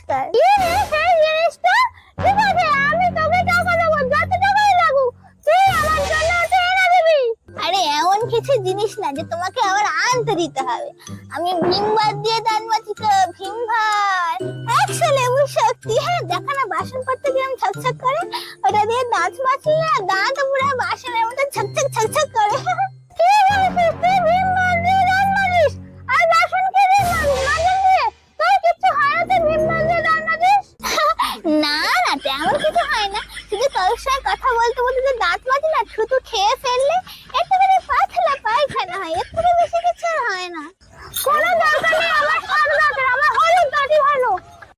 নমস্কার। সেই জিনিসটা ঠিক আছে, আমি তোকে টাকা দেবো, যত টাকাই লাগুক, তুই আমার জন্য ওটা এনে দিবি। আরে এমন কিছু জিনিস না যে তোমাকে আবার আনতে দিতে হবে। আমি ভীমবার দিয়ে দান মাছি তো, ভীম ভাই 100 লেবু শক্তি। হ্যাঁ দেখো না বাসনপত্র কিরম ছকছক করে, ওটা দিয়ে দাঁত মাছি না, দাঁত পুরো বাসনের মতো ছকছক ছকছক করে। কি বলছিস তুই? ভীমবার দিয়ে দান মাজিস আর বাসন কে দিয়ে মাজেন দিয়ে? তোর কিছু হয় না তুই ভীমবার দিয়ে দান মাজিস? না না তেমন কিছু হয় না, শুধু তোর সাথে কথা বলতে বলতে যে দাঁত মাজি না, থুতু খেয়ে ফেললে